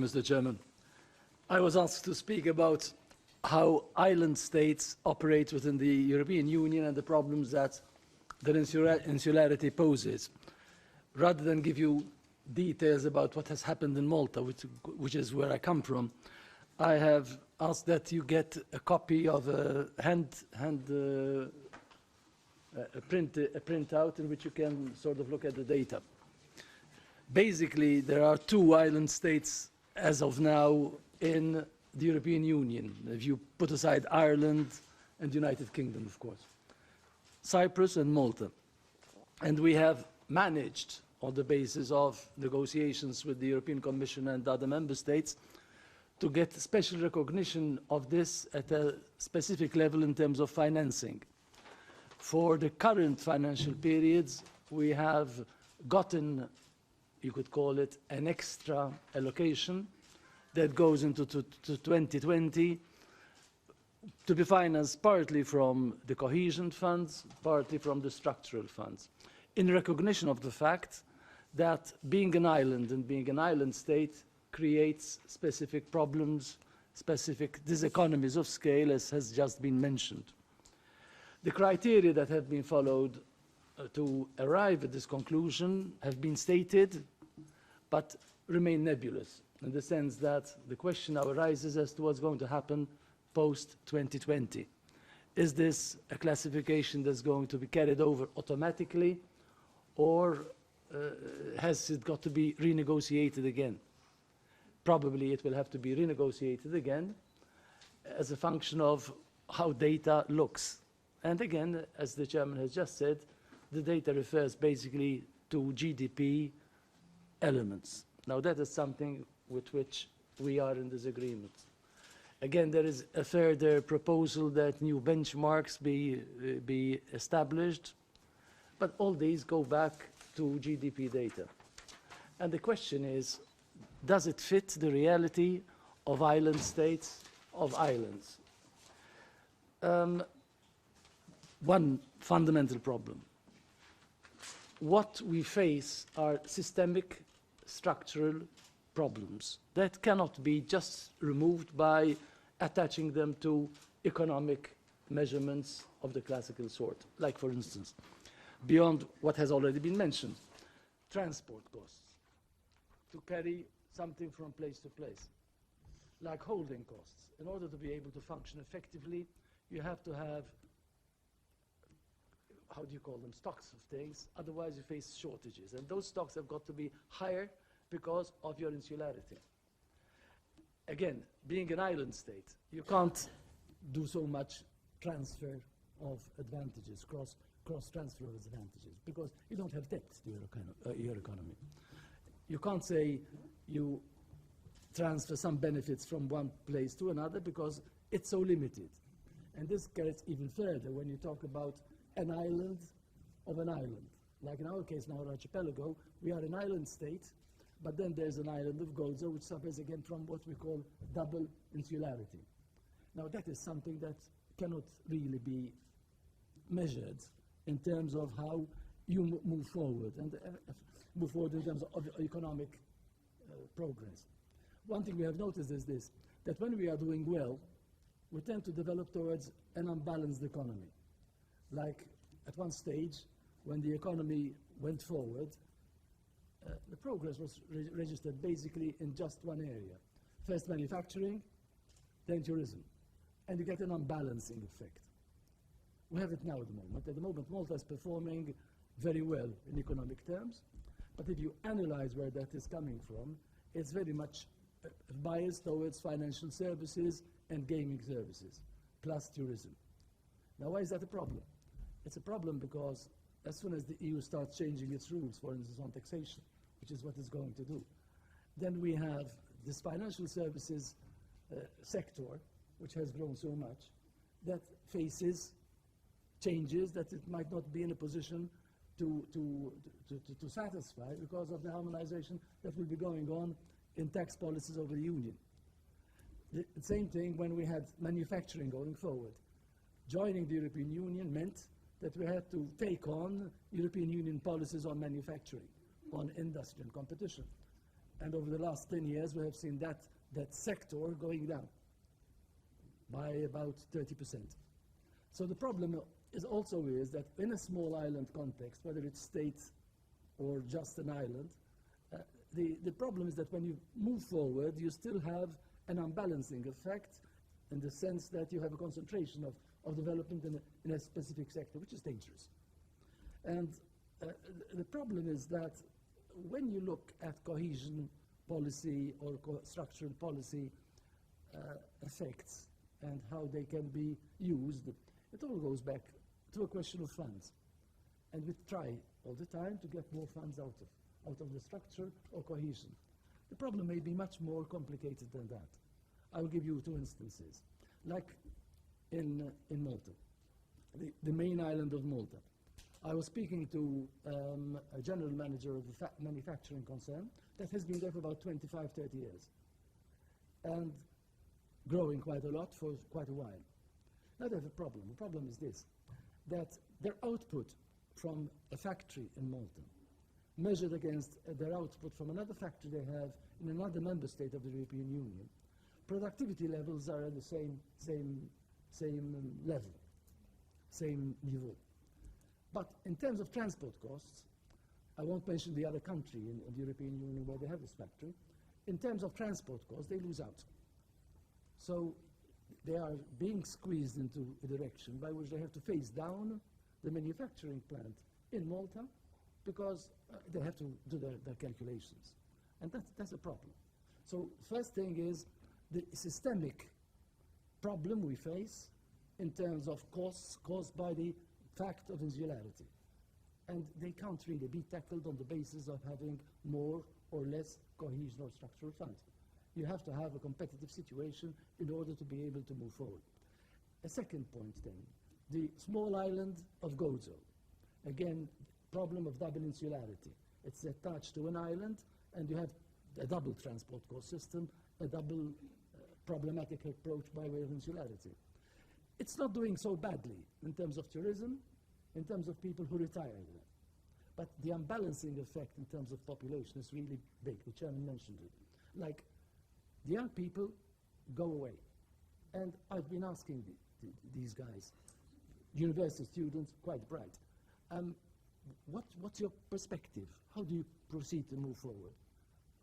Mr. Chairman, I was asked to speak about how island states operate within the European Union and the problems that their insularity poses. Rather than give you details about what has happened in Malta, which is where I come from, I have asked that you get a copy of a printout in which you can sort of look at the data. Basically, there are two island states as of now in the European Union, if you put aside Ireland and the United Kingdom, of course. Cyprus and Malta. And we have managed, on the basis of negotiations with the European Commission and other member states, to get special recognition of this at a specific level in terms of financing. For the current financial periods, we have gotten, you could call it, an extra allocation that goes into 2020 to be financed partly from the cohesion funds, partly from the structural funds, in recognition of the fact that being an island and being an island state creates specific problems, specific diseconomies of scale, as has just been mentioned. The criteria that have been followed to arrive at this conclusion have been stated, but remain nebulous, in the sense that the question now arises as to what's going to happen post-2020. Is this a classification that's going to be carried over automatically, or has it got to be renegotiated again? Probably it will have to be renegotiated again as a function of how data looks. And again, as the chairman has just said, the data refers basically to GDP elements. Now that is something with which we are in disagreement. Again, there is a further proposal that new benchmarks be established, but all these go back to GDP data. And the question is, does it fit the reality of island states, of islands? One fundamental problem. What we face are systemic structural problems that cannot be just removed by attaching them to economic measurements of the classical sort. Like, for instance, beyond what has already been mentioned, transport costs to carry something from place to place, like holding costs. In order to be able to function effectively, you have to have, how do you call them, stocks of things, otherwise you face shortages. And those stocks have got to be higher because of your insularity. Again, being an island state, you can't do so much transfer of advantages, cross-transfer of advantages, because you don't have debt to your economy. You can't say you transfer some benefits from one place to another because it's so limited. And this gets even further when you talk about an island of an island. Like in our case now, archipelago, we are an island state, but then there's an island of Gozo, which suffers again from what we call double insularity. Now that is something that cannot really be measured in terms of how you move forward, and move forward in terms of economic progress. One thing we have noticed is this, that when we are doing well, we tend to develop towards an unbalanced economy. Like at one stage, when the economy went forward, the progress was registered basically in just one area. First manufacturing, then tourism. And you get an unbalancing effect. We have it now at the moment. At the moment, Malta is performing very well in economic terms, but if you analyze where that is coming from, it's very much biased towards financial services and gaming services, plus tourism. Now, why is that a problem? It's a problem because as soon as the EU starts changing its rules, for instance, on taxation, which is what it's going to do, then we have this financial services sector, which has grown so much, that faces changes that it might not be in a position to satisfy because of the harmonization that will be going on in tax policies over the Union. The same thing when we had manufacturing going forward. Joining the European Union meant that we had to take on European Union policies on manufacturing, on industry and competition. And over the last 10 years, we have seen that sector going down by about 30%. So the problem is that in a small island context, whether it's state or just an island, the problem is that when you move forward, you still have an unbalancing effect in the sense that you have a concentration of development in a specific sector, which is dangerous. And the problem is that when you look at cohesion policy or structural policy effects and how they can be used, it all goes back to a question of funds. And we try all the time to get more funds out of the structure or cohesion. The problem may be much more complicated than that. I will give you two instances. Like in Malta, the main island of Malta. I was speaking to a general manager of the manufacturing concern that has been there for about 25, 30 years and growing quite a lot for quite a while. Now they have a problem. The problem is this, that their output from a factory in Malta, measured against their output from another factory they have in another member state of the European Union, productivity levels are at the same level, same niveau. But in terms of transport costs, I won't mention the other country in the European Union where they have this factory. In terms of transport costs, they lose out. So they are being squeezed into a direction by which they have to phase down the manufacturing plant in Malta because they have to do their calculations. And that's a problem. So first thing is the systemic problem we face in terms of costs caused by the fact of insularity. And they can't really be tackled on the basis of having more or less cohesion or structural funds. You have to have a competitive situation in order to be able to move forward. A second point then, the small island of Gozo. Again, problem of double insularity. It's attached to an island and you have a double transport cost system, a double problematic approach by way of insularity. It's not doing so badly in terms of tourism, in terms of people who retire there. But the unbalancing effect in terms of population is really big. The chairman mentioned it. Like, the young people go away. And I've been asking these guys, university students, quite bright, what's your perspective? How do you proceed to move forward?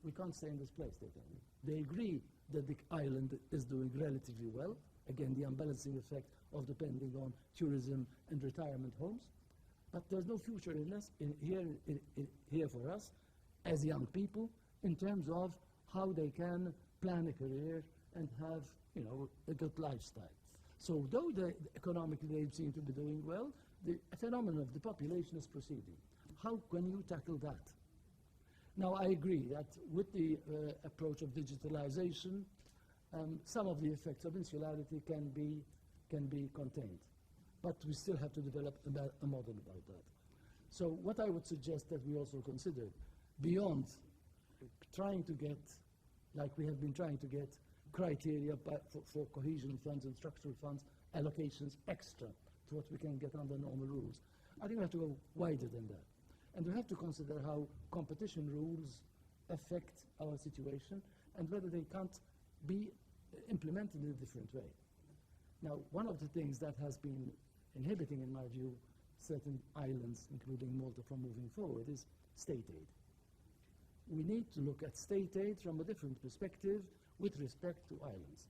We can't stay in this place, they tell me. They agree that the island is doing relatively well. Again, the unbalancing effect of depending on tourism and retirement homes. But there's no future here for us as young people in terms of how they can plan a career and have, a good lifestyle. So though economically they seem to be doing well, the phenomenon of the population is proceeding. How can you tackle that? Now, I agree that with the approach of digitalization, some of the effects of insularity can be contained. But we still have to develop a model about that. So what I would suggest that we also consider, beyond trying to get, like we have been trying to get, criteria for cohesion funds and structural funds, allocations extra to what we can get under normal rules. I think we have to go wider than that. And we have to consider how competition rules affect our situation and whether they can't be implemented in a different way. Now, one of the things that has been inhibiting, in my view, certain islands, including Malta, from moving forward is state aid. We need to look at state aid from a different perspective with respect to islands.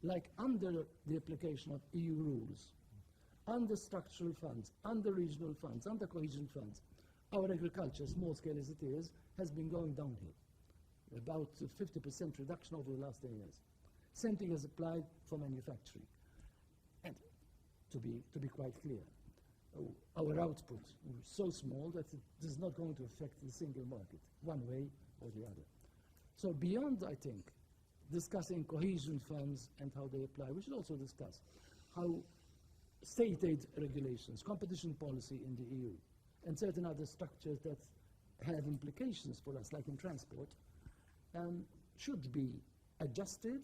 Like under the application of EU rules, under structural funds, under regional funds, under cohesion funds, our agriculture, small scale as it is, has been going downhill. About 50% reduction over the last 10 years. Same thing is applied for manufacturing. And to be quite clear, our output is so small that it is not going to affect the single market, one way or the other. So beyond, I think, discussing cohesion funds and how they apply, we should also discuss how state aid regulations, competition policy in the EU, and certain other structures that have implications for us, like in transport, should be adjusted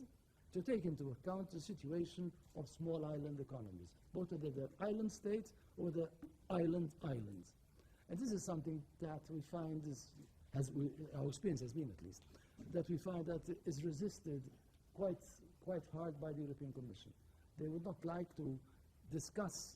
to take into account the situation of small island economies, both of the island states or the islands. And this is something that we find our experience has been at least, that we find that is resisted quite hard by the European Commission. They would not like to discuss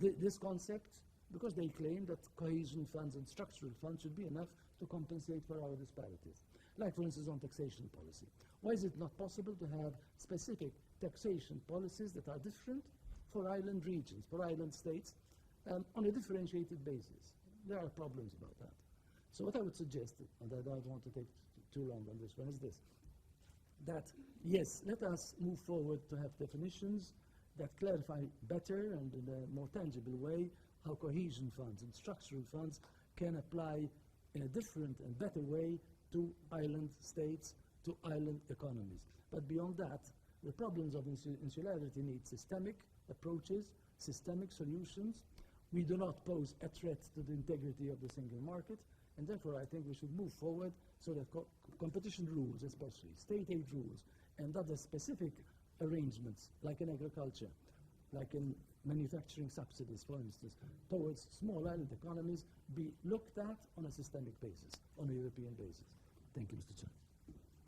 this concept because they claim that cohesion funds and structural funds should be enough to compensate for our disparities. Like, for instance, on taxation policy. Why is it not possible to have specific taxation policies that are different for island regions, for island states, on a differentiated basis? There are problems about that. So what I would suggest, and I don't want to take too long on this one, is this. That, yes, let us move forward to have definitions that clarify better and in a more tangible way how cohesion funds and structural funds can apply in a different and better way to island states, to island economies. But beyond that, the problems of insularity need systemic approaches, systemic solutions. We do not pose a threat to the integrity of the single market, and therefore I think we should move forward so that competition rules, especially state aid rules, and other specific arrangements, like in agriculture, like in manufacturing subsidies, for instance, towards small island economies, be looked at on a systemic basis, on a European basis. Thank you, Mr. Chair.